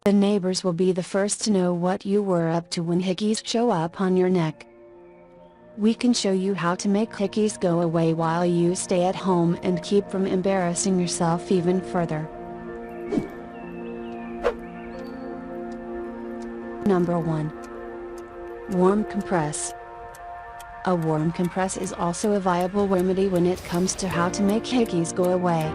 The neighbors will be the first to know what you were up to when hickeys show up on your neck. We can show you how to make hickeys go away while you stay at home and keep from embarrassing yourself even further. Number 1. Warm compress. A warm compress is also a viable remedy when it comes to how to make hickeys go away.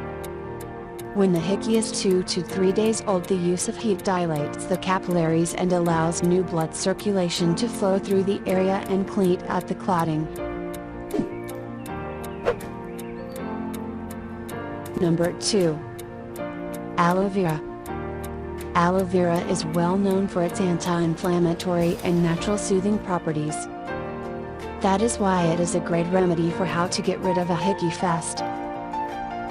When the hickey is 2 to 3 days old, the use of heat dilates the capillaries and allows new blood circulation to flow through the area and cleat out the clotting. Number 2. Aloe vera. Aloe vera is well known for its anti-inflammatory and natural soothing properties. That is why it is a great remedy for how to get rid of a hickey fast.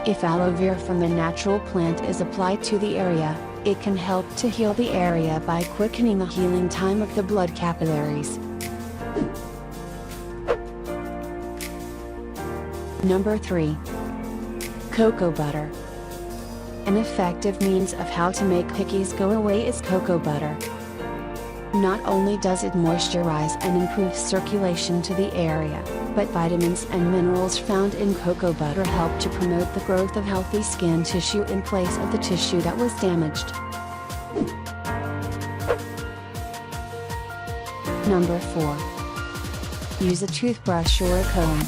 If aloe vera from the natural plant is applied to the area, it can help to heal the area by quickening the healing time of the blood capillaries. Number 3. Cocoa butter. An effective means of how to make hickeys go away is cocoa butter. Not only does it moisturize and improve circulation to the area, but vitamins and minerals found in cocoa butter help to promote the growth of healthy skin tissue in place of the tissue that was damaged. Number 4. Use a toothbrush or a comb.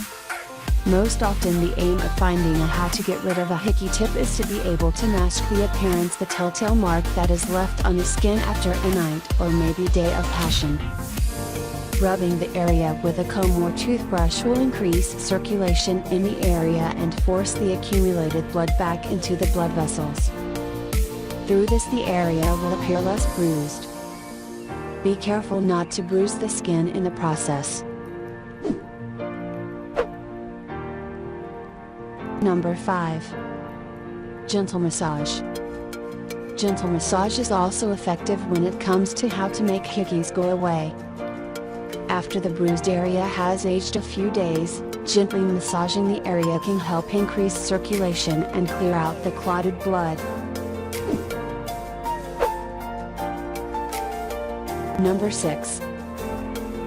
Most often the aim of finding a how to get rid of a hickey tip is to be able to mask the appearance, the telltale mark that is left on the skin after a night or maybe day of passion. Rubbing the area with a comb or toothbrush will increase circulation in the area and force the accumulated blood back into the blood vessels. Through this, the area will appear less bruised. Be careful not to bruise the skin in the process. Number 5. Gentle massage. Gentle massage is also effective when it comes to how to make hickeys go away. After the bruised area has aged a few days, gently massaging the area can help increase circulation and clear out the clotted blood. Number 6.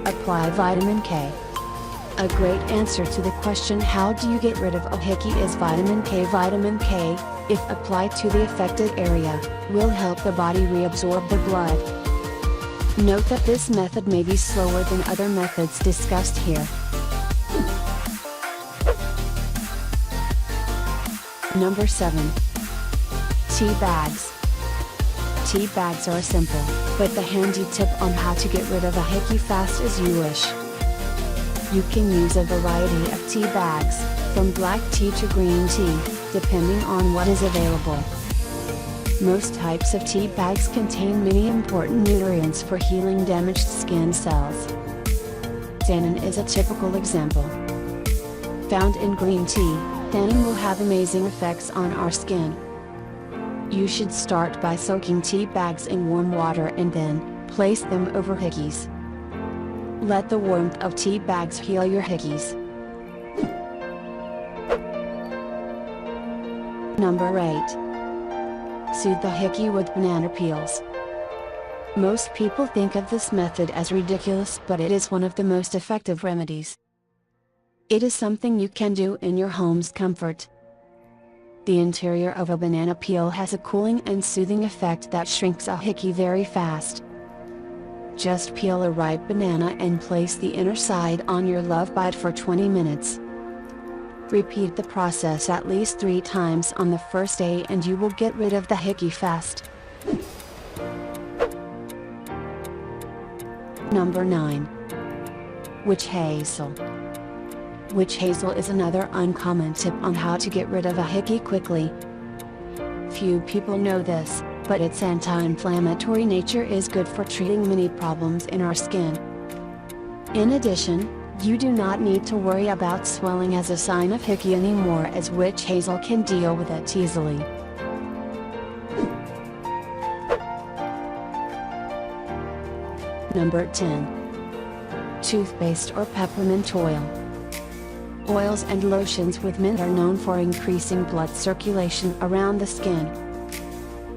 Apply vitamin K. A great answer to the question how do you get rid of a hickey is vitamin K. Vitamin K, if applied to the affected area, will help the body reabsorb the blood. Note that this method may be slower than other methods discussed here. Number 7. Tea bags. Tea bags are simple, but the handy tip on how to get rid of a hickey fast as you wish. You can use a variety of tea bags, from black tea to green tea, depending on what is available. Most types of tea bags contain many important nutrients for healing damaged skin cells. Tannin is a typical example. Found in green tea, tannin will have amazing effects on our skin. You should start by soaking tea bags in warm water and then place them over hickeys. Let the warmth of tea bags heal your hickeys. Number 8. Soothe the hickey with banana peels. Most people think of this method as ridiculous, but it is one of the most effective remedies. It is something you can do in your home's comfort. The interior of a banana peel has a cooling and soothing effect that shrinks a hickey very fast. Just peel a ripe banana and place the inner side on your love bite for 20 minutes. Repeat the process at least 3 times on the first day and you will get rid of the hickey fast. Number 9. Witch hazel. Witch hazel is another uncommon tip on how to get rid of a hickey quickly. Few people know this, but its anti-inflammatory nature is good for treating many problems in our skin. In addition, you do not need to worry about swelling as a sign of hickey anymore, as witch hazel can deal with it easily. Number 10. Toothpaste or peppermint oil. Oils and lotions with mint are known for increasing blood circulation around the skin.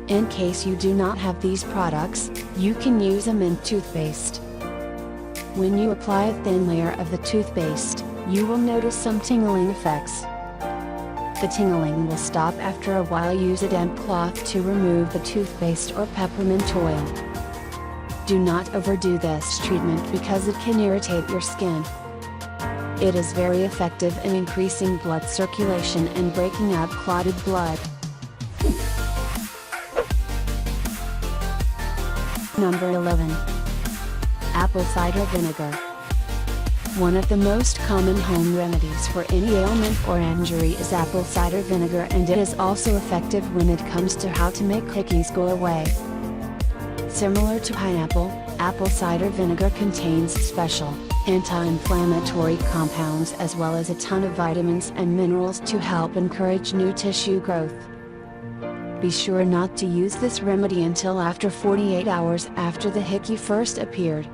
In case you do not have these products, you can use a mint toothpaste. When you apply a thin layer of the toothpaste, you will notice some tingling effects. The tingling will stop after a while. Use a damp cloth to remove the toothpaste or peppermint oil. Do not overdo this treatment because it can irritate your skin. It is very effective in increasing blood circulation and breaking up clotted blood. Number 11. Apple cider vinegar. One of the most common home remedies for any ailment or injury is apple cider vinegar, and it is also effective when it comes to how to make hickeys go away. Similar to pineapple, apple cider vinegar contains special, anti-inflammatory compounds as well as a ton of vitamins and minerals to help encourage new tissue growth. Be sure not to use this remedy until after 48 hours after the hickey first appeared.